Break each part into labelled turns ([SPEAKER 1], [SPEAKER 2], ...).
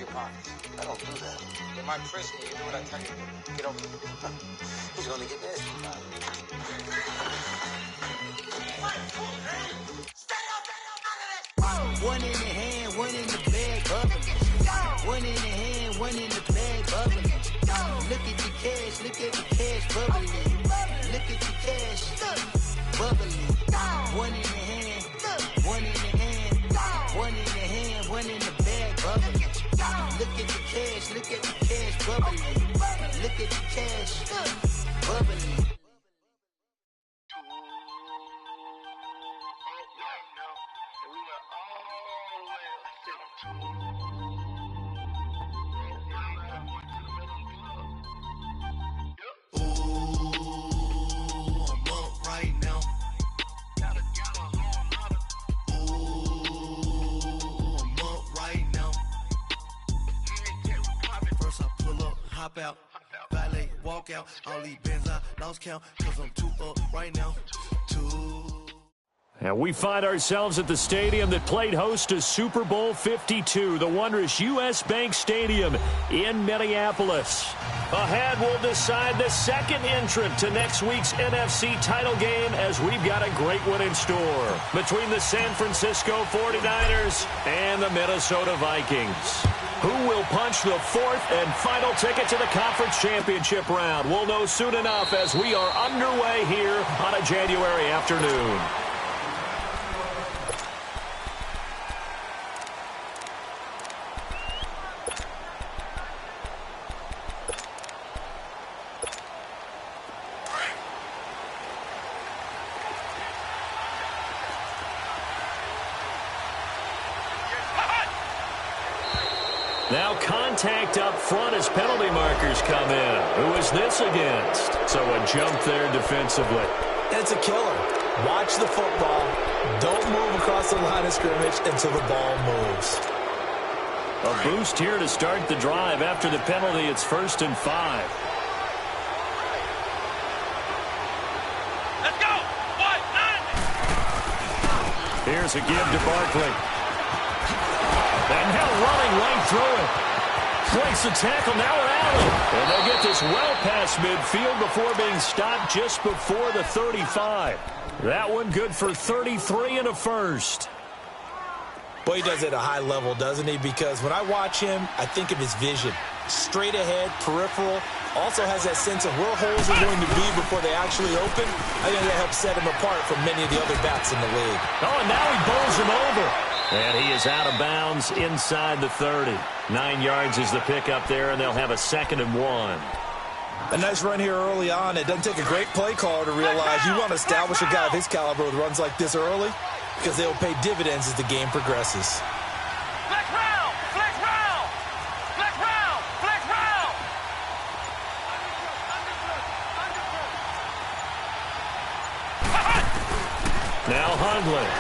[SPEAKER 1] your pockets.
[SPEAKER 2] I don't do that.
[SPEAKER 1] You might press me. You do what I tell you to. Get over here.
[SPEAKER 2] He's gonna get nasty.
[SPEAKER 3] One in the hand, one in the bag, bubbling. One in the hand, one in the bag, bubbling. Look at the cash, look at the cash, bubbling. Look at the cash, bubbling. One in the hand, one in the hand, one in the hand, one in the bag, bubbling. Look at the cash, look at the cash, bubbling. Look at the cash, bubbling.
[SPEAKER 4] Hop out, valet, walk out, I'll leave Benz, I lost count, cause I'm too up right now,
[SPEAKER 5] And we find ourselves at the stadium that played host to Super Bowl 52, the wondrous U.S. Bank Stadium in Minneapolis. Ahead, we'll decide the second entrant to next week's NFC title game as we've got a great one in store between the San Francisco 49ers and the Minnesota Vikings. Who will punch the fourth and final ticket to the conference championship round? We'll know soon enough as we are underway here on a January afternoon. Now contact up front as penalty markers come in. Who is this against? So a jump there defensively.
[SPEAKER 6] It's a killer. Watch the football. Don't move across the line of scrimmage until the ball moves.
[SPEAKER 5] A boost here to start the drive. After the penalty, it's 1st and 5.
[SPEAKER 7] Let's go! 1-9!
[SPEAKER 5] Here's a give to Barkley. And now running right through it. Breaks the tackle, now an alley. And they get this well past midfield before being stopped just before the 35. That one good for 33 and a first.
[SPEAKER 6] Boy, he does it at a high level, doesn't he? Because when I watch him, I think of his vision. Straight ahead, peripheral. Also has that sense of where holes are going to be before they actually open. I think that helps set him apart from many of the other backs in the league.
[SPEAKER 5] Oh, and now he bowls him over. And he is out of bounds inside the 30. 9 yards is the pickup there, and they'll have a 2nd and 1.
[SPEAKER 6] A nice run here early on. It doesn't take a great play caller to realize you want to establish a guy of his caliber with runs like this early because they will pay dividends as the game progresses.
[SPEAKER 7] Flex round! Flex round! Flex round! Flex round!
[SPEAKER 5] Now Hundley.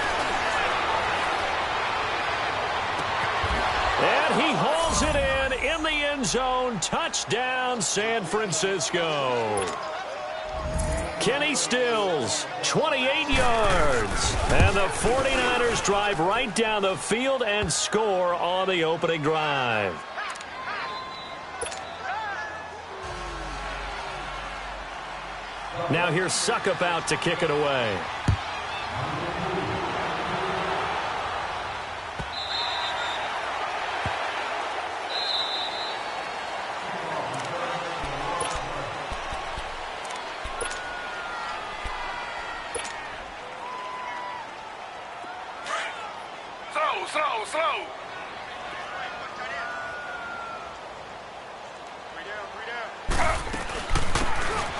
[SPEAKER 5] And he hauls it in the end zone. Touchdown, San Francisco. Kenny Stills, 28 yards. And the 49ers drive right down the field and score on the opening drive. Now here's Suckup out to kick it away.
[SPEAKER 7] Slow.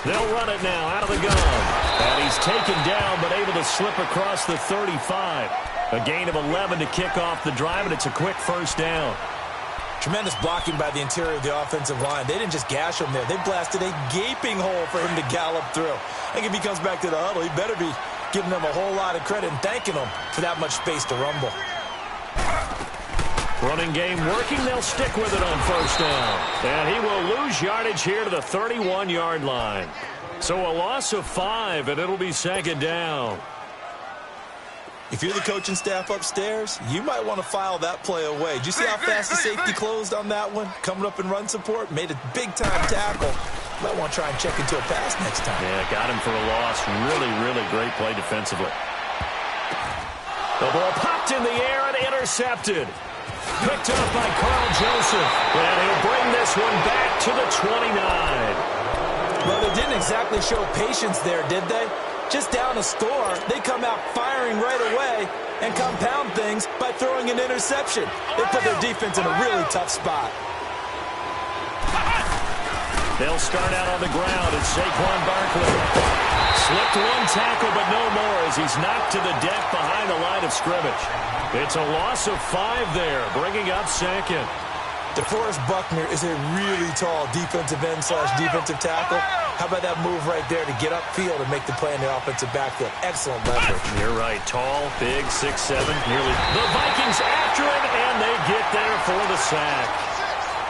[SPEAKER 5] They'll run it now out of the gun. And he's taken down but able to slip across the 35. A gain of 11 to kick off the drive, and it's a quick first down.
[SPEAKER 6] Tremendous blocking by the interior of the offensive line. They didn't just gash him there. They blasted a gaping hole for him to gallop through. I think if he comes back to the huddle, he better be giving them a whole lot of credit and thanking them for that much space to rumble.
[SPEAKER 5] Running game working. They'll stick with it on first down. And he will lose yardage here to the 31-yard line. So a loss of 5, and it'll be 2nd down.
[SPEAKER 6] If you're the coaching staff upstairs, you might want to file that play away. Did you see how fast the safety closed on that one? Coming up in run support, made a big-time tackle. Might want to try and check into a pass next time.
[SPEAKER 5] Yeah, got him for a loss. Really, really great play defensively. The ball popped in the air and intercepted. Picked up by Carl Joseph. And he'll bring this one back to the 29.
[SPEAKER 6] Well, they didn't exactly show patience there, did they? Just down a score, they come out firing right away and compound things by throwing an interception. They put their defense in a really tough spot.
[SPEAKER 5] They'll start out on the ground as Saquon Barkley slipped one tackle, but no more as he's knocked to the deck behind the line of scrimmage. It's a loss of 5 there, bringing up second.
[SPEAKER 6] DeForest Buckner is a really tall defensive end / defensive tackle. How about that move right there to get upfield and make the play in the offensive backfield? Excellent leverage.
[SPEAKER 5] You're right. Tall, big, 6'7", nearly. The Vikings after it, and they get there for the sack.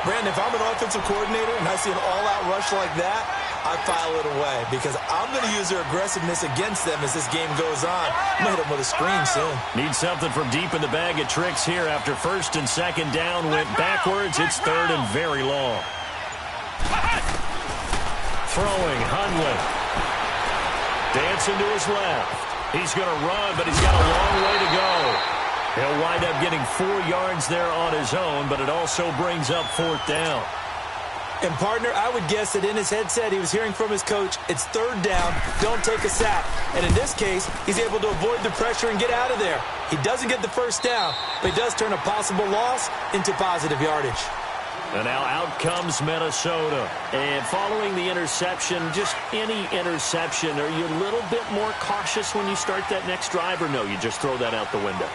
[SPEAKER 6] Brandon, if I'm an offensive coordinator and I see an all-out rush like that, I file it away because I'm going to use their aggressiveness against them as this game goes on. I'm going to hit them with a screen soon.
[SPEAKER 5] Need something from deep in the bag of tricks here after first and second down went backwards. It's third and very long. Throwing, Hundley. Dancing to his left. He's going to run, but he's got a long way to go. He'll wind up getting 4 yards there on his own, but it also brings up 4th down.
[SPEAKER 6] And, partner, I would guess that in his headset he was hearing from his coach, it's 3rd down, don't take a sack. And in this case, he's able to avoid the pressure and get out of there. He doesn't get the first down, but he does turn a possible loss into positive yardage.
[SPEAKER 5] And now out comes Minnesota. And following the interception, just any interception, are you a little bit more cautious when you start that next drive, or no, you just throw that out the window?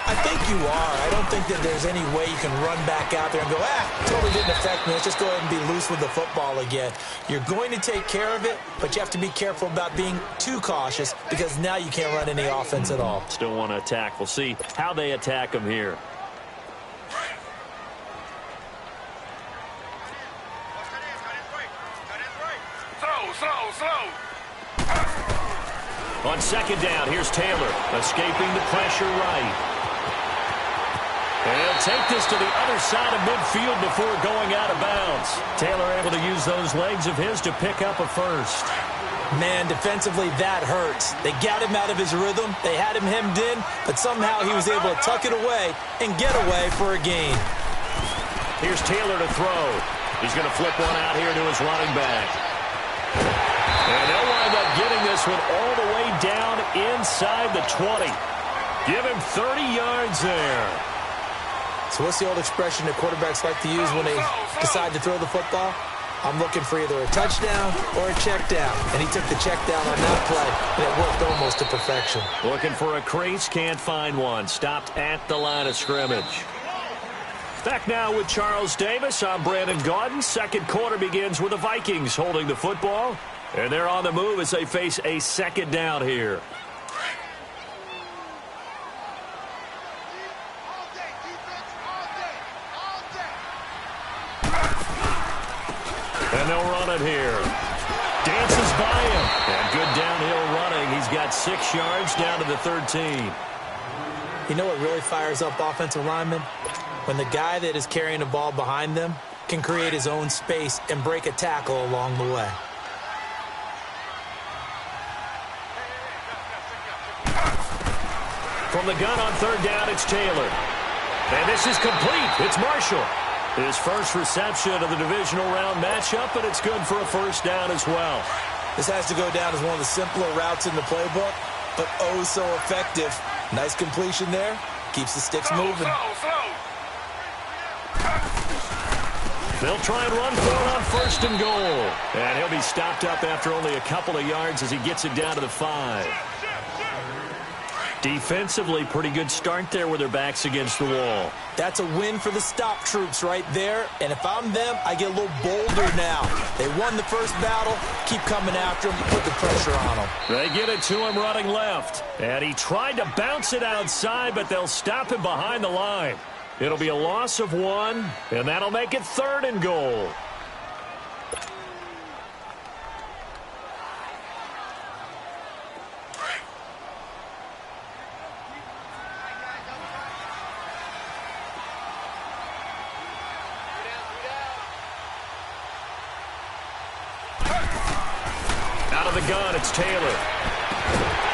[SPEAKER 6] I think you are. I don't think that there's any way you can run back out there and go, totally didn't affect me. Let's just go ahead and be loose with the football again. You're going to take care of it, but you have to be careful about being too cautious because now you can't run any offense at all.
[SPEAKER 5] Still want to attack. We'll see how they attack him here. On second down, here's Taylor, escaping the pressure right. And he'll take this to the other side of midfield before going out of bounds. Taylor able to use those legs of his to pick up a first.
[SPEAKER 6] Man, defensively, that hurts. They got him out of his rhythm. They had him hemmed in, but somehow he was able to tuck it away and get away for a gain.
[SPEAKER 5] Here's Taylor to throw. He's going to flip one out here to his running back. And they'll wind up getting this one all the way down inside the 20. Give him 30 yards there.
[SPEAKER 6] So what's the old expression that quarterbacks like to use when they decide to throw the football? I'm looking for either a touchdown or a check down. And he took the check down on that play, and it worked almost to perfection.
[SPEAKER 5] Looking for a crease, can't find one. Stopped at the line of scrimmage. Back now with Charles Davis. I'm Brandon Gaudin. Second quarter begins with the Vikings holding the football. And they're on the move as they face a second down here. And they'll run it here. Dances by him. And good downhill running. He's got 6 yards down to the 13.
[SPEAKER 6] You know what really fires up offensive linemen? When the guy that is carrying the ball behind them can create his own space and break a tackle along the way.
[SPEAKER 5] From the gun on third down, it's Taylor. And this is complete. It's Marshall. His first reception of the divisional round matchup, and it's good for a first down as well.
[SPEAKER 6] This has to go down as one of the simpler routes in the playbook, but oh so effective. Nice completion there. Keeps the sticks moving.
[SPEAKER 5] They'll try and run for it on first and goal. And he'll be stopped up after only a couple of yards as he gets it down to the 5. Defensively, pretty good start there with their backs against the wall.
[SPEAKER 6] That's a win for the stop troops right there. And if I'm them, I get a little bolder now. They won the first battle. Keep coming after them. Put the pressure on them.
[SPEAKER 5] They get it to him running left. And he tried to bounce it outside, but they'll stop him behind the line. It'll be a loss of 1, and that'll make it third and goal. the gun. It's Taylor.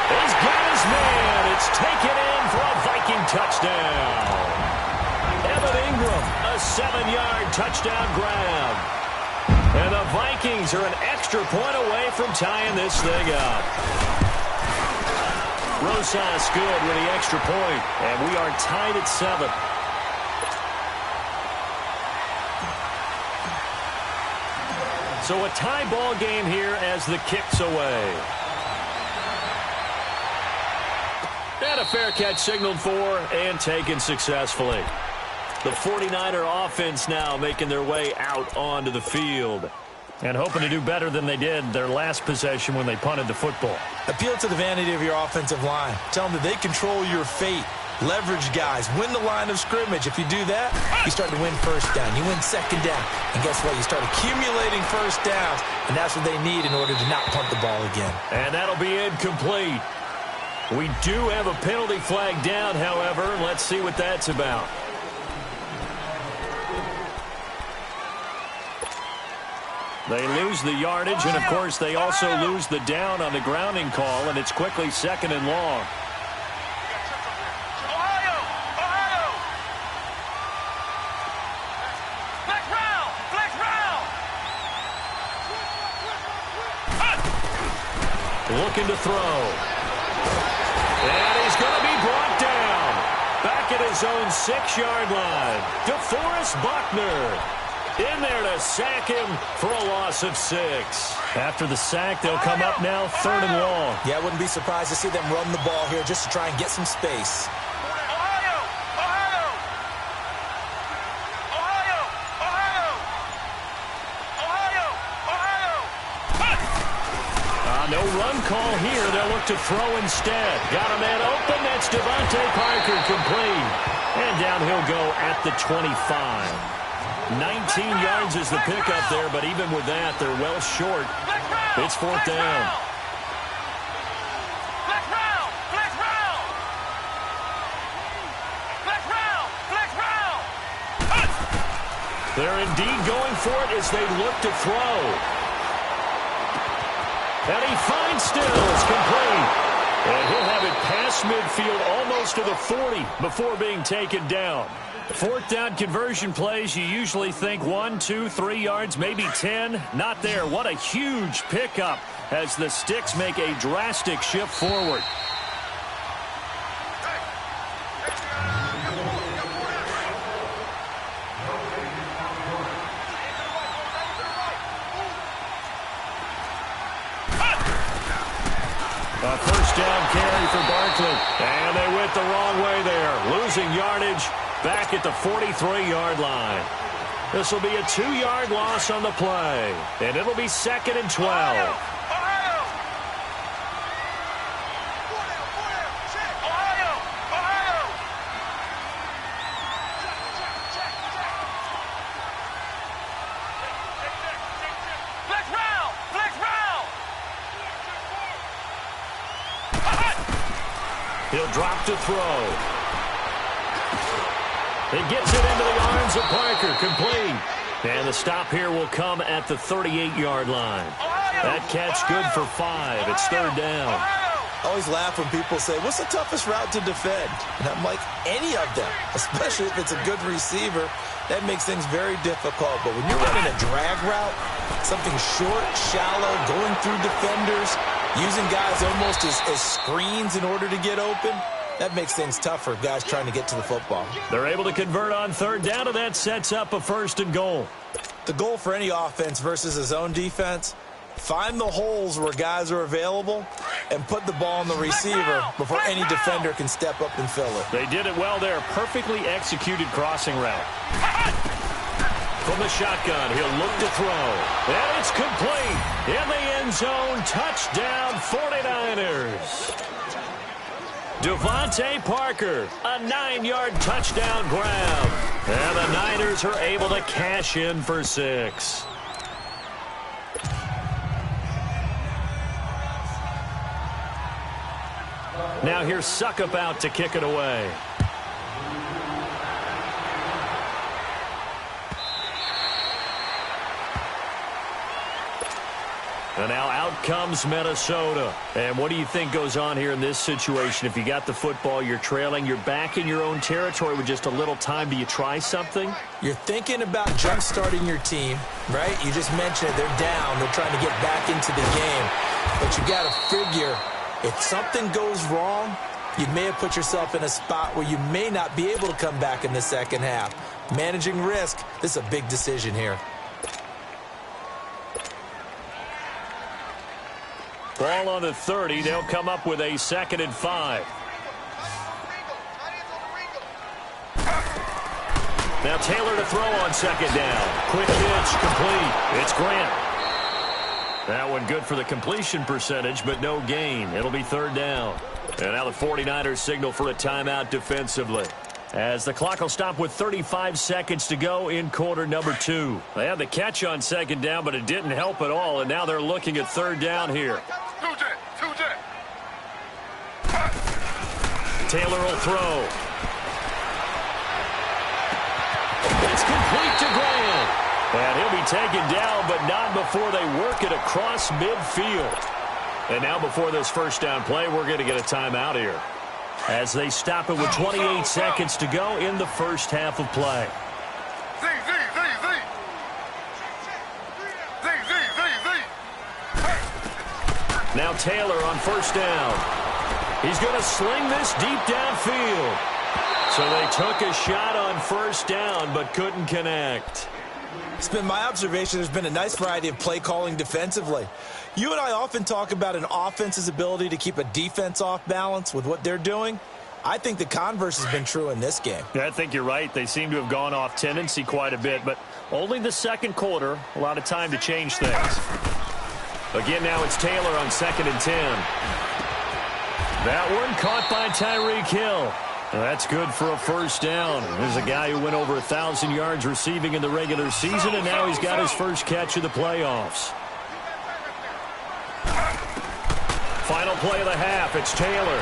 [SPEAKER 5] He's got his man. It's taken in for a Viking touchdown. Evan Ingram, a 7-yard touchdown grab. And the Vikings are an extra point away from tying this thing up. Rosas good with the extra point, and we are tied at 7. So a tie ball game here as the kick's away. And a fair catch signaled for and taken successfully. The 49er offense now making their way out onto the field. And hoping to do better than they did their last possession when they punted the football.
[SPEAKER 6] Appeal to the vanity of your offensive line. Tell them that they control your fate. Leverage guys. Win the line of scrimmage. If you do that, you start to win first down. You win second down. And guess what? You start accumulating first downs. And that's what they need in order to not punt the ball again.
[SPEAKER 5] And that'll be incomplete. We do have a penalty flag down, however. Let's see what that's about. They lose the yardage, and, of course, they also lose the down on the grounding call, and it's quickly 2nd and long. Looking to throw. And he's going to be brought down. Back at his own 6-yard line. DeForest Buckner in there to sack him for a loss of 6. After the sack, they'll come up now 3rd and long.
[SPEAKER 6] Yeah, I wouldn't be surprised to see them run the ball here just to try and get some space.
[SPEAKER 5] No run call here. They'll look to throw instead. Got a man open. That's Devontae Parker, complete. And down he'll go at the 25. 19 yards is the pickup there, but even with that, they're well short. It's 4th down. They're indeed going for it as they look to throw. And he finds Stills, complete. And he'll have it past midfield almost to the 40 before being taken down. 4th down conversion plays, you usually think 1, 2, 3 yards, maybe 10. Not there. What a huge pickup as the Sticks make a drastic shift forward. A first down carry for Barkley. And they went the wrong way there. Losing yardage back at the 43-yard line. This will be a 2-yard loss on the play. And it'll be 2nd and 12. He'll drop to throw. He gets it into the arms of Parker, complete. And the stop here will come at the 38-yard line. That catch good for 5. It's 3rd down.
[SPEAKER 6] I always laugh when people say, what's the toughest route to defend? And I'm like, any of them, especially if it's a good receiver. That makes things very difficult. But when you're running a drag route, something short, shallow, going through defenders, using guys almost as screens in order to get open, that makes things tough for guys trying to get to the football.
[SPEAKER 5] They're able to convert on 3rd down, and that sets up a 1st and goal.
[SPEAKER 6] The goal for any offense versus his own defense, find the holes where guys are available and put the ball on the receiver before any defender can step up and fill it.
[SPEAKER 5] They did it well there. Perfectly executed crossing route. From the shotgun, he'll look to throw. And it's complete. In the end zone, touchdown 49ers. Devontae Parker, a 9-yard touchdown grab. And the Niners are able to cash in for 6. Now here's Suckup out to kick it away. And now out comes Minnesota. And what do you think goes on here in this situation? If you got the football, you're trailing, you're back in your own territory with just a little time. Do you try something?
[SPEAKER 6] You're thinking about jump-starting your team, right? You just mentioned it. They're down. They're trying to get back into the game. But you got to figure, if something goes wrong, you may have put yourself in a spot where you may not be able to come back in the second half. Managing risk, this is a big decision here.
[SPEAKER 5] Ball on the 30. They'll come up with a 2nd and 5. Now Taylor to throw on 2nd down. Quick hitch, complete. It's Grant. That one good for the completion percentage, but no gain. It'll be 3rd down. And now the 49ers signal for a timeout defensively, as the clock will stop with 35 seconds to go in quarter number 2. They had the catch on 2nd down, but it didn't help at all, and now they're looking at 3rd down here. Taylor will throw. It's complete to Grant. And he'll be taken down, but not before they work it across midfield. And now before this 1st down play, we're going to get a timeout here, as they stop it with 28 seconds to go in the 1st half of play. Now Taylor on 1st down. He's going to sling this deep downfield. So they took a shot on 1st down, but couldn't connect.
[SPEAKER 6] It's been my observation there's been a nice variety of play calling defensively. You and I often talk about an offense's ability to keep a defense off balance with what they're doing. I think the converse has been true in this game.
[SPEAKER 5] Yeah, I think you're right. They seem to have gone off tendency quite a bit, but only the 2nd quarter, a lot of time to change things. Again, now it's Taylor on 2nd and 10. That one caught by Tyreek Hill. That's good for a 1st down. There's a guy who went over 1,000 yards receiving in the regular season, and now he's got his first catch of the playoffs. Final play of the half. It's Taylor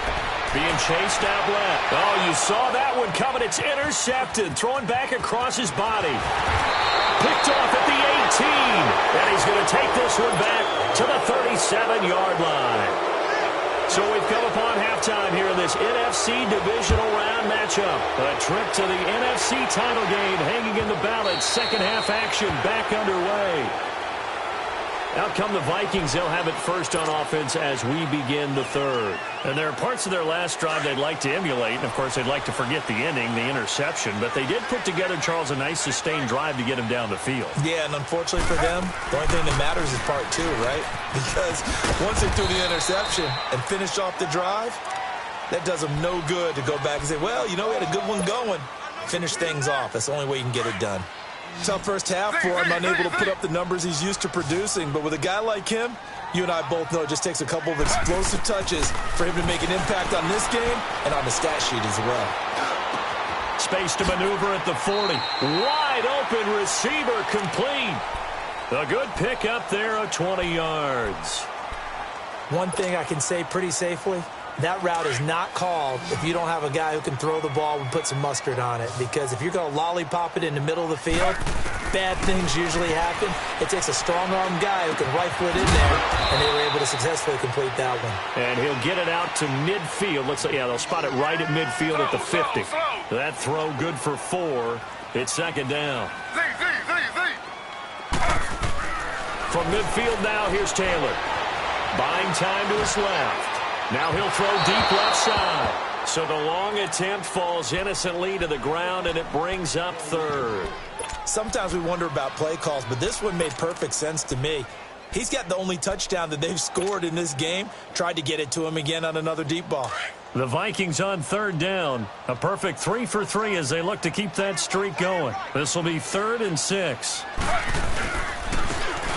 [SPEAKER 5] being chased out left. Oh, you saw that one coming. It's intercepted. Throwing back across his body. Picked off at the 18. And he's going to take this one back to the 37-yard line. So we've come upon halftime here in this NFC Divisional Round matchup. A trip to the NFC title game hanging in the balance. 2nd half action back underway. Out come the Vikings. They'll have it first on offense as we begin the 3rd. And there are parts of their last drive they'd like to emulate. And, of course, they'd like to forget the ending, the interception. But they did put together, Charles, a nice sustained drive to get him down the field.
[SPEAKER 6] Yeah, and unfortunately for them, the only thing that matters is part 2, right? Because once they threw the interception and finished off the drive, that does them no good to go back and say, well, you know, we had a good one going. Finish things off. That's the only way you can get it done. Tough 1st half for him, unable to put up the numbers he's used to producing. But with a guy like him, you and I both know it just takes a couple of explosive touches for him to make an impact on this game and on the stat sheet as well.
[SPEAKER 5] Space to maneuver at the 40. Wide open receiver complete. A good pick up there of 20 yards.
[SPEAKER 6] One thing I can say pretty safely, that route is not called if you don't have a guy who can throw the ball and put some mustard on it. Because if you're going to lollipop it in the middle of the field, bad things usually happen. It takes a strong-arm guy who can rifle it in there, and they were able to successfully complete that one.
[SPEAKER 5] And he'll get it out to midfield. Looks like, yeah, they'll spot it right at midfield at the 50. That throw good for 4. It's 2nd down. From midfield now, here's Taylor. Buying time to his left. Now he'll throw deep left side. So the long attempt falls innocently to the ground, and it brings up 3rd.
[SPEAKER 6] Sometimes we wonder about play calls, but this one made perfect sense to me. He's got the only touchdown that they've scored in this game. Tried to get it to him again on another deep ball.
[SPEAKER 5] The Vikings on 3rd down. A perfect 3 for 3 as they look to keep that streak going. This will be 3rd and 6.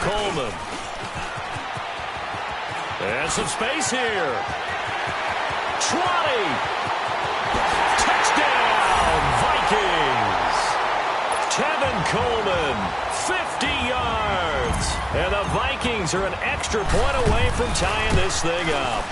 [SPEAKER 5] Coleman. And some space here. 20. Touchdown, Vikings. Tevin Coleman, 50 yards. And the Vikings are an extra point away from tying this thing up.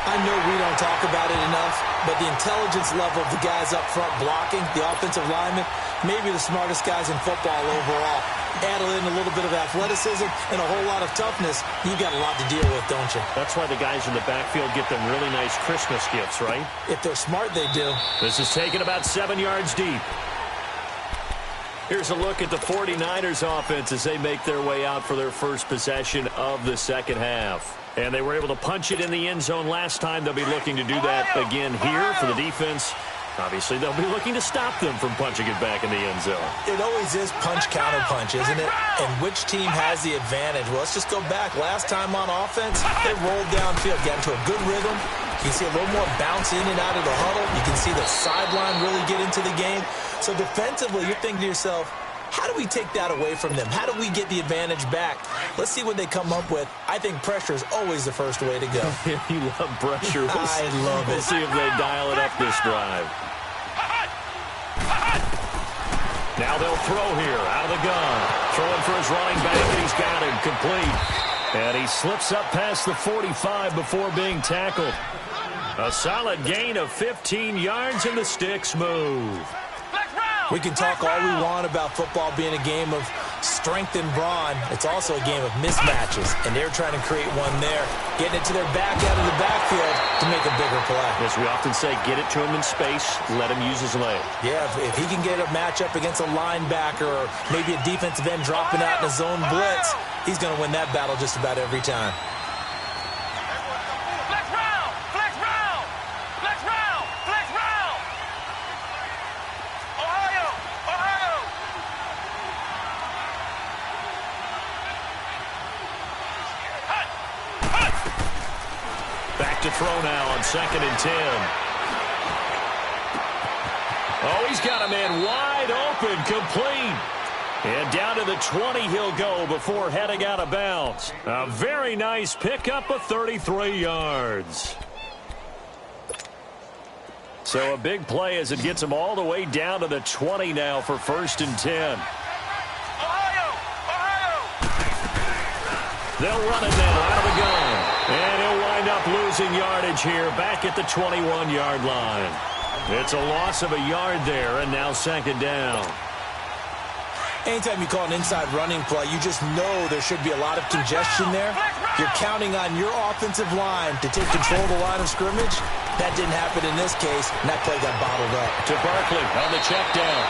[SPEAKER 6] I know we don't talk about it enough, but the intelligence level of the guys up front blocking, the offensive linemen, maybe the smartest guys in football overall. Add in a little bit of athleticism and a whole lot of toughness, you've got a lot to deal with, don't you?
[SPEAKER 5] That's why the guys in the backfield get them really nice Christmas gifts, right?
[SPEAKER 6] If they're smart, they do.
[SPEAKER 5] This is taken about 7 yards deep. Here's a look at the 49ers offense as they make their way out for their first possession of the second half. And they were able to punch it in the end zone last time. They'll be looking to do that again here for the defense. Obviously, they'll be looking to stop them from punching it back in the end zone.
[SPEAKER 6] It always is punch-counter-punch, isn't it? And which team has the advantage? Well, let's just go back. Last time on offense, they rolled downfield, got into a good rhythm. You can see a little more bounce in and out of the huddle. You can see the sideline really get into the game. So defensively, you're thinking to yourself, how do we take that away from them? How do we get the advantage back? Let's see what they come up with. I think pressure is always the first way to go.
[SPEAKER 5] You love pressure.
[SPEAKER 6] I love it.
[SPEAKER 5] We'll see if they dial it up this drive. Now they'll throw here out of the gun. Throwing for his running back, and he's got him complete. And he slips up past the 45 before being tackled. A solid gain of 15 yards, and the sticks move.
[SPEAKER 6] We can talk all we want about football being a game of strength and brawn. It's also a game of mismatches, and they're trying to create one there, getting it to their back out of the backfield to make a bigger play.
[SPEAKER 5] As we often say, get it to him in space, let him use his leg.
[SPEAKER 6] Yeah, if he can get a matchup against a linebacker or maybe a defensive end dropping out in a zone blitz, he's going to win that battle just about every time.
[SPEAKER 5] To throw now on 2nd and 10. Oh, he's got a man wide open, complete. And down to the 20 he'll go before heading out of bounds. A very nice pickup of 33 yards. So a big play as it gets him all the way down to the 20 now for 1st and 10. They'll run it now out of the gun. And he'll wind up losing yardage here back at the 21-yard line. It's a loss of a yard there, and now 2nd down.
[SPEAKER 6] Anytime you call an inside running play, you just know there should be a lot of congestion there. You're counting on your offensive line to take control of the line of scrimmage. That didn't happen in this case, and that play got bottled up.
[SPEAKER 5] To Barkley on the check down.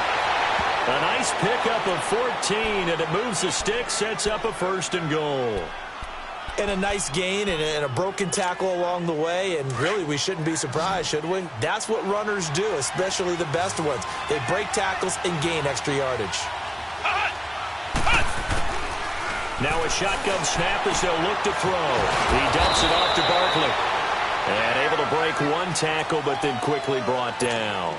[SPEAKER 5] A nice pickup of 14, and it moves the stick, sets up a 1st and goal.
[SPEAKER 6] And a nice gain and a broken tackle along the way, and really we shouldn't be surprised, should we? That's what runners do, especially the best ones. They break tackles and gain extra yardage.
[SPEAKER 5] Now a shotgun snap as they'll look to throw. He dumps it off to Barkley. And able to break one tackle, but then quickly brought down.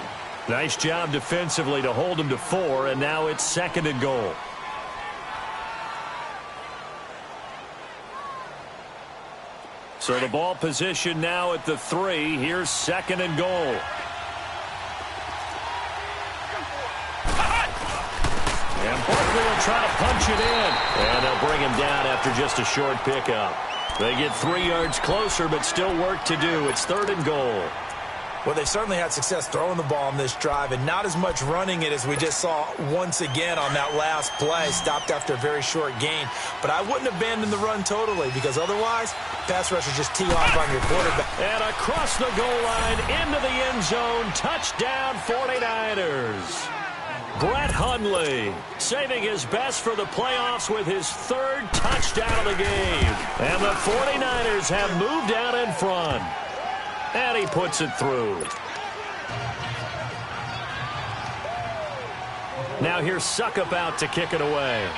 [SPEAKER 5] Nice job defensively to hold him to 4, and now it's 2nd and goal. So the ball position now at the 3. Here's 2nd and goal. And Barkley will try to punch it in. And they'll bring him down after just a short pickup. They get 3 yards closer, but still work to do. It's 3rd and goal.
[SPEAKER 6] Well, they certainly had success throwing the ball on this drive, and not as much running it as we just saw once again on that last play. Stopped after a very short gain. But I wouldn't abandon the run totally, because otherwise, pass rushers just tee off on your quarterback.
[SPEAKER 5] And across the goal line, into the end zone, touchdown 49ers. Brett Hundley saving his best for the playoffs with his 3rd touchdown of the game. And the 49ers have moved out in front. And he puts it through. Now here's Suckup out to kick it away.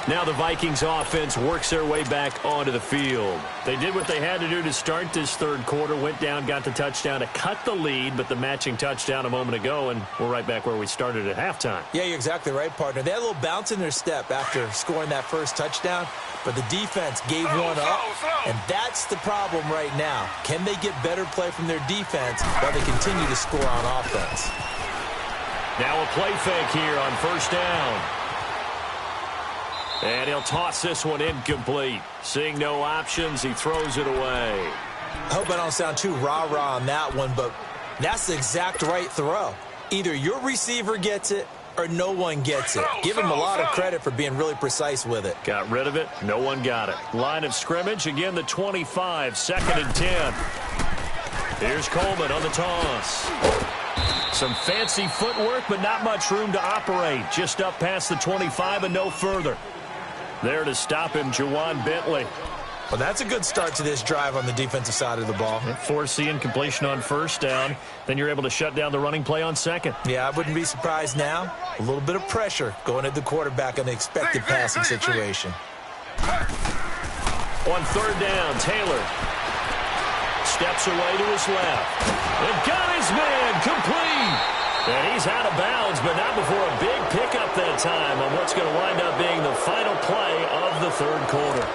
[SPEAKER 5] Now the Vikings offense works their way back onto the field. They did what they had to do to start this 3rd quarter, went down, got the touchdown to cut the lead, but the matching touchdown a moment ago, and we're right back where we started at halftime.
[SPEAKER 6] Yeah, you're exactly right, partner. They had a little bounce in their step after scoring that first touchdown, but the defense gave one up, and that's the problem right now. Can they get better play from their defense while they continue to score on offense?
[SPEAKER 5] Now a play fake here on first down. And he'll toss this one incomplete. Seeing no options, he throws it away.
[SPEAKER 6] I hope I don't sound too rah-rah on that one, but that's the exact right throw. Either your receiver gets it or no one gets it. Give him a lot of credit for being really precise with it.
[SPEAKER 5] Got rid of it. No one got it. Line of scrimmage, again the 25, 2nd and 10. Here's Coleman on the toss. Some fancy footwork, but not much room to operate. Just up past the 25 and no further. There to stop him, Juwan Bentley.
[SPEAKER 6] Well, that's a good start to this drive on the defensive side of the ball.
[SPEAKER 5] Force the incompletion on first down. Then you're able to shut down the running play on second.
[SPEAKER 6] Yeah, I wouldn't be surprised now. A little bit of pressure going at the quarterback in the expected passing situation.
[SPEAKER 5] On third down, Taylor steps away to his left. And got his man complete. And he's out of bounds, but not before a big pickup that time on what's going to wind up being the final play of the third quarter.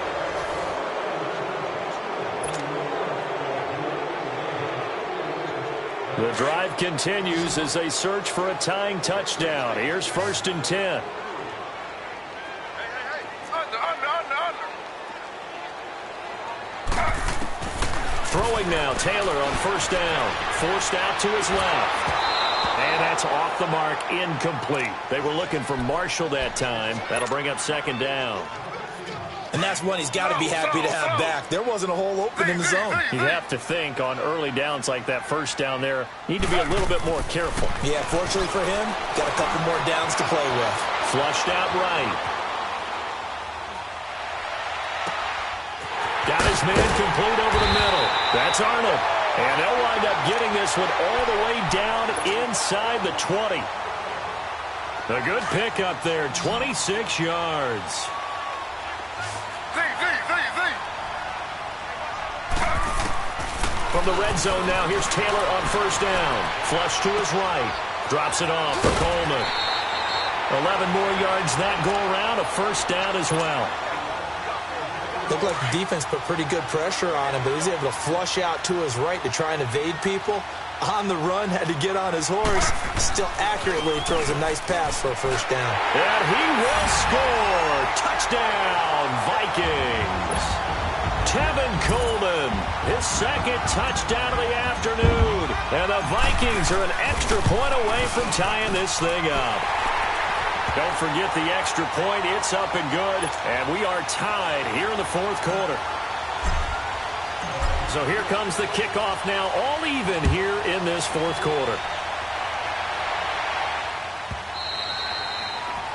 [SPEAKER 5] The drive continues as they search for a tying touchdown. Here's 1st and 10. Throwing now, Taylor on first down. Forced out to his left. And that's off the mark, incomplete. They were looking for Marshall that time. That'll bring up 2nd down.
[SPEAKER 6] And that's one he's got to be happy to have back. There wasn't a hole open in the zone.
[SPEAKER 5] You'd have to think on early downs like that first down there, need to be a little bit more careful.
[SPEAKER 6] Yeah, fortunately for him, got a couple more downs to play with.
[SPEAKER 5] Flushed out right. Got his man complete over the middle. That's Arnold. And they'll wind up getting this one all the way down inside the 20. A good pickup there, 26 yards. From the red zone now, here's Taylor on first down. Flush to his right. Drops it off for Coleman. 11 more yards that go around, a first down as well.
[SPEAKER 6] Looked like the defense put pretty good pressure on him, but he was able to flush out to his right to try and evade people. On the run, had to get on his horse. Still accurately throws a nice pass for a first down.
[SPEAKER 5] And he will score. Touchdown, Vikings. Tevin Coleman, his 2nd touchdown of the afternoon. And the Vikings are an extra point away from tying this thing up. Don't forget the extra point. It's up and good. And we are tied here in the fourth quarter. So here comes the kickoff now, all even here in this fourth quarter.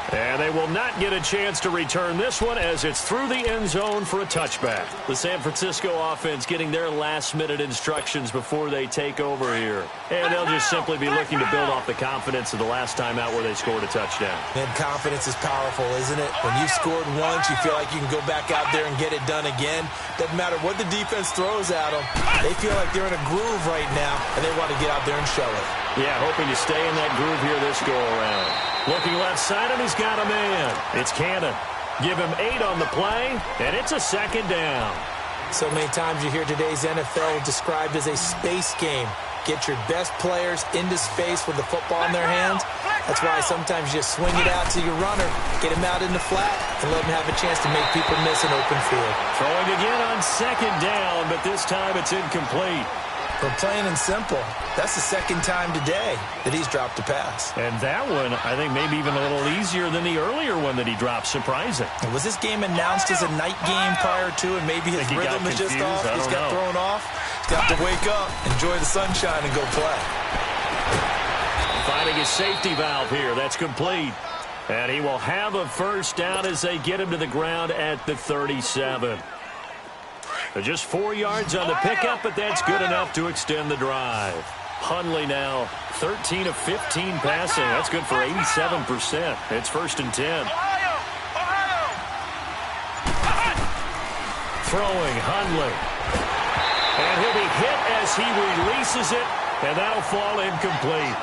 [SPEAKER 5] And they will not get a chance to return this one as it's through the end zone for a touchback. The San Francisco offense getting their last-minute instructions before they take over here. And they'll just simply be looking to build off the confidence of the last time out where they scored a touchdown.
[SPEAKER 6] And confidence is powerful, isn't it? When you've scored once, you feel like you can go back out there and get it done again. Doesn't matter what the defense throws at them. They feel like they're in a groove right now, and they want to get out there and show it.
[SPEAKER 5] Yeah, hoping to stay in that groove here this go-around. Looking left side, and he's got a man. It's Cannon. Give him 8 on the play, and it's a 2nd down.
[SPEAKER 6] So many times you hear today's NFL described as a space game. Get your best players into space with the football in their hands. That's why sometimes you just swing it out to your runner, get him out in the flat, and let him have a chance to make people miss an open field.
[SPEAKER 5] Throwing again on 2nd down, but this time it's incomplete.
[SPEAKER 6] For plain and simple, that's the 2nd time today that he's dropped a pass.
[SPEAKER 5] And that one, I think, maybe even a little easier than the earlier one that he dropped. Surprising.
[SPEAKER 6] And was this game announced as a night game prior to, and maybe his rhythm is just off? He's got thrown off. He's got to wake up, enjoy the sunshine, and go play.
[SPEAKER 5] Finding his safety valve here. That's complete. And he will have a first down as they get him to the ground at the 37. Just 4 yards on the pickup, but that's good enough to extend the drive. Hundley now 13 of 15 passing. That's good for 87%. It's 1st and 10. Throwing Hundley. And he'll be hit as he releases it, and that'll fall incomplete.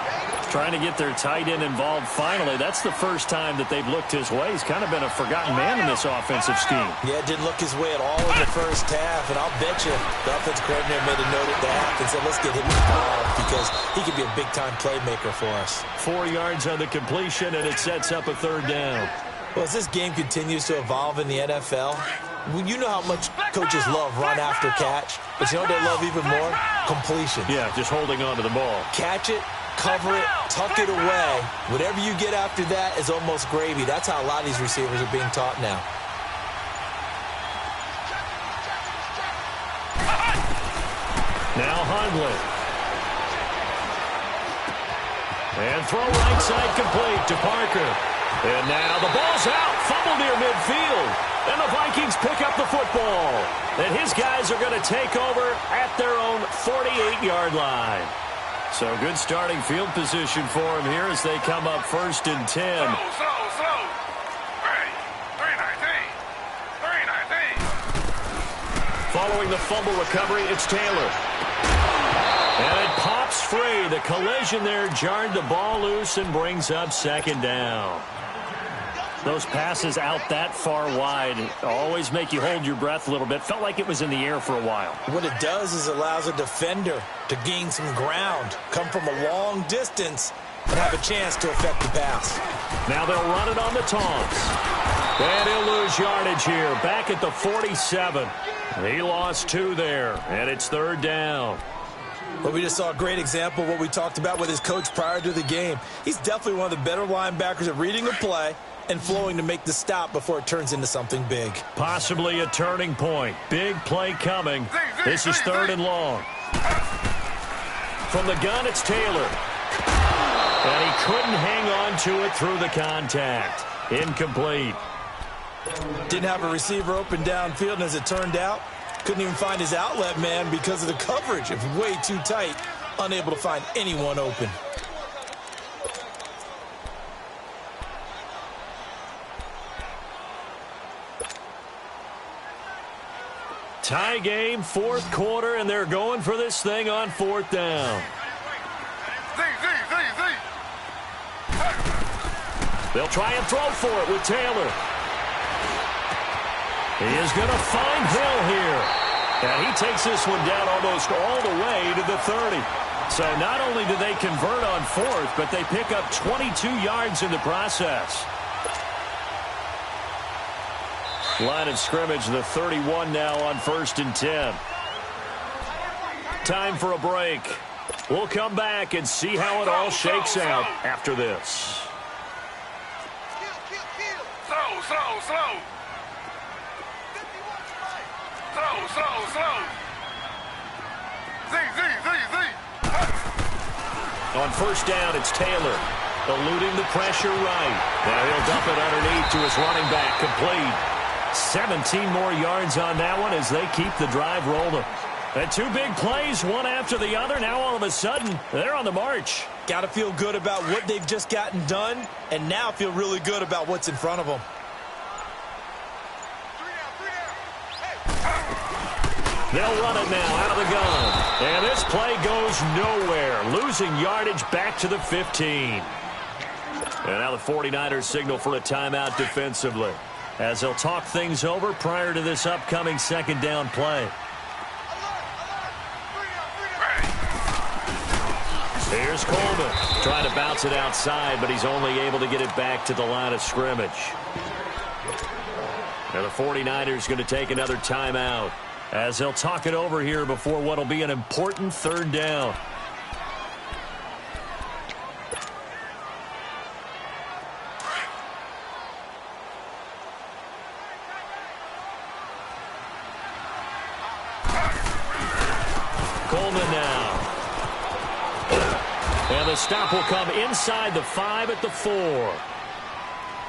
[SPEAKER 5] Trying to get their tight end involved finally. That's the first time that they've looked his way. He's kind of been a forgotten man in this offensive scheme.
[SPEAKER 6] Yeah, it didn't look his way at all in the first half, and I'll bet you the offensive coordinator made a note at the half and said, let's get him involved because he could be a big-time playmaker for us.
[SPEAKER 5] 4 yards on the completion, and it sets up a third down.
[SPEAKER 6] Well, as this game continues to evolve in the NFL, you know how much coaches love run after catch, but you know what they love even more? Completion.
[SPEAKER 5] Yeah, just holding on to the ball.
[SPEAKER 6] Catch it, cover it, tuck it away. Whatever you get after that is almost gravy. That's how a lot of these receivers are being taught now.
[SPEAKER 5] Now Hundley. And throw right side complete to Parker. And now the ball's out. Fumble near midfield. And the Vikings pick up the football. And his guys are going to take over at their own 48-yard line. So good starting field position for him here as they come up 1st and 10.
[SPEAKER 7] Slow. Ready. 319.
[SPEAKER 5] Following the fumble recovery, it's Taylor. And it pops free. The collision there jarred the ball loose and brings up 2nd down. Those passes out that far wide always make you hold your breath a little bit. Felt like it was in the air for a while.
[SPEAKER 6] What it does is it allows a defender to gain some ground, come from a long distance, and have a chance to affect the pass.
[SPEAKER 5] Now they'll run it on the taunts. And he'll lose yardage here. Back at the 47. He lost 2 there, and it's 3rd down.
[SPEAKER 6] Well, we just saw a great example of what we talked about with his coach prior to the game. He's definitely one of the better linebackers at reading a play and flowing to make the stop before it turns into something big.
[SPEAKER 5] Possibly a turning point. Big play coming. This is 3rd and long. From the gun, it's Taylor. And he couldn't hang on to it through the contact. Incomplete.
[SPEAKER 6] Didn't have a receiver open downfield, and as it turned out, couldn't even find his outlet man because of the coverage. It was way too tight, unable to find anyone open.
[SPEAKER 5] Tie game, 4th quarter, and they're going for this thing on 4th down. They'll try and throw for it with Taylor. He is going to find Hill here. And he takes this one down almost all the way to the 30. So not only do they convert on 4th, but they pick up 22 yards in the process. Line of scrimmage, the 31 now on 1st and 10. Time for a break. We'll come back and see how it all shakes out after this.
[SPEAKER 7] Slow.
[SPEAKER 5] On 1st down, it's Taylor. Eluding the pressure right. Now he'll dump it underneath to his running back. Complete. 17 more yards on that one as they keep the drive rolling. And 2 big plays, one after the other. Now all of a sudden, they're on the march.
[SPEAKER 6] Got to feel good about what they've just gotten done, and now feel really good about what's in front of them.
[SPEAKER 5] They'll run it now out of the gun. And this play goes nowhere. Losing yardage back to the 15. And now the 49ers signal for a timeout defensively, as they'll talk things over prior to this upcoming 2nd down play. Here's Coleman trying to bounce it outside, but he's only able to get it back to the line of scrimmage. Now the 49ers going to take another timeout, as they'll talk it over here before what will be an important 3rd down. Coleman now. And the stop will come inside the 5 at the 4.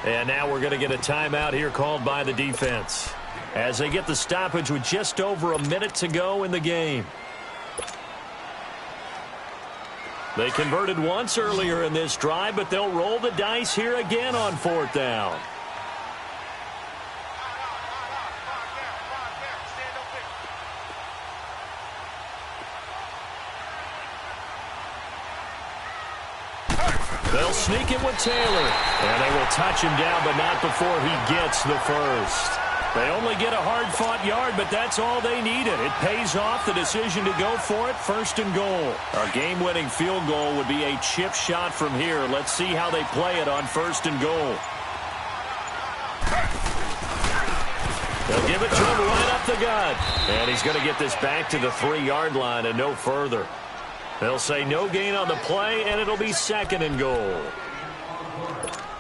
[SPEAKER 5] And now we're going to get a timeout here called by the defense, as they get the stoppage with just over a minute to go in the game. They converted once earlier in this drive, but they'll roll the dice here again on 4th down. They'll sneak it with Taylor. And they will touch him down, but not before he gets the first. They only get a hard-fought yard, but that's all they needed. It pays off the decision to go for it, 1st and goal. Our game-winning field goal would be a chip shot from here. Let's see how they play it on 1st and goal. They'll give it to him right up the gut. And he's going to get this back to the 3-yard line and no further. They'll say no gain on the play, and it'll be 2nd and goal.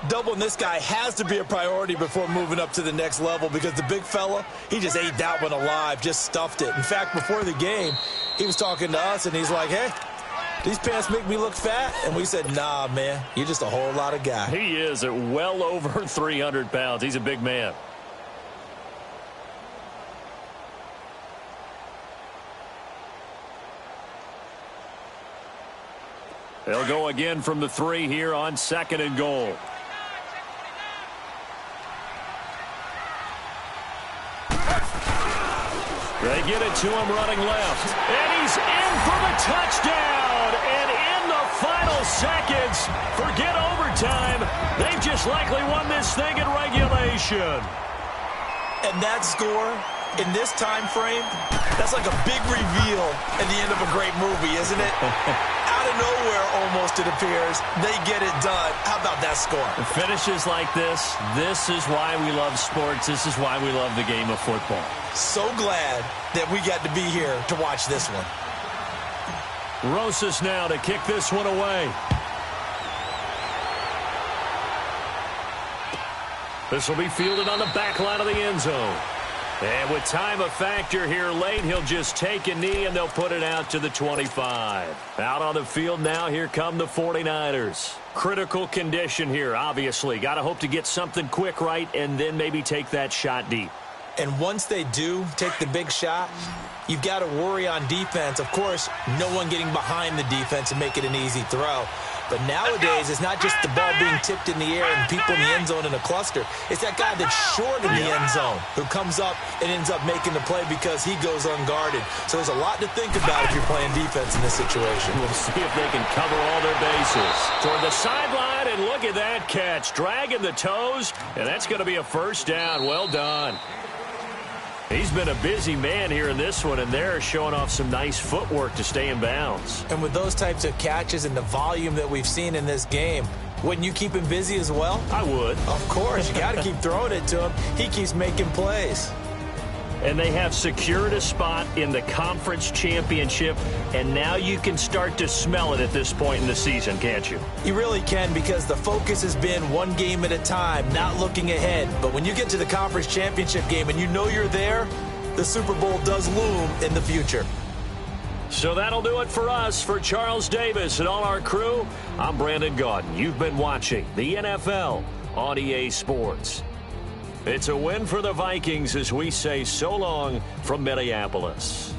[SPEAKER 6] Doubling this guy has to be a priority before moving up to the next level because the big fella, he just ate that one alive, just stuffed it. In fact, before the game, he was talking to us, and he's like, hey, these pants make me look fat. And we said, nah, man, you're just a whole lot of guy.
[SPEAKER 5] He is at well over 300 pounds. He's a big man. They'll go again from the 3 here on 2nd and goal. They get it to him running left. And he's in for the touchdown. And in the final seconds, forget overtime. They've just likely won this thing in regulation.
[SPEAKER 6] And that score in this time frame, that's like a big reveal at the end of a great movie, isn't it? Out of nowhere, almost, it appears, they get it done. How about that score?
[SPEAKER 5] Finishes like this is why we love sports. This is why we love the game of football.
[SPEAKER 6] So glad that we got to be here to watch this one.
[SPEAKER 5] Rosas now to kick this one away. This will be fielded on the back line of the end zone. And with time a factor here late, he'll just take a knee and they'll put it out to the 25. Out on the field now, here come the 49ers. Critical condition here, obviously. Got to hope to get something quick right and then maybe take that shot deep.
[SPEAKER 6] And once they do take the big shot, you've got to worry on defense. Of course, no one getting behind the defense and make it an easy throw. But nowadays, it's not just the ball being tipped in the air and people in the end zone in a cluster. It's that guy that's short in the end zone who comes up and ends up making the play because he goes unguarded. So there's a lot to think about if you're playing defense in this situation.
[SPEAKER 5] We'll see if they can cover all their bases. Toward the sideline, and look at that catch. Dragging the toes, and that's going to be a 1st down. Well done. He's been a busy man here in this one, and they're showing off some nice footwork to stay in bounds.
[SPEAKER 6] And with those types of catches and the volume that we've seen in this game, wouldn't you keep him busy as well?
[SPEAKER 5] I would.
[SPEAKER 6] Of course. You got to keep throwing it to him. He keeps making plays.
[SPEAKER 5] And they have secured a spot in the conference championship, and now you can start to smell it at this point in the season, can't you?
[SPEAKER 6] You really can, because the focus has been one game at a time, not looking ahead. But when you get to the conference championship game and you know you're there, the Super Bowl does loom in the future.
[SPEAKER 5] So that'll do it for us. For Charles Davis and all our crew, I'm Brandon Gaudin. You've been watching the NFL on EA Sports. It's a win for the Vikings as we say so long from Minneapolis.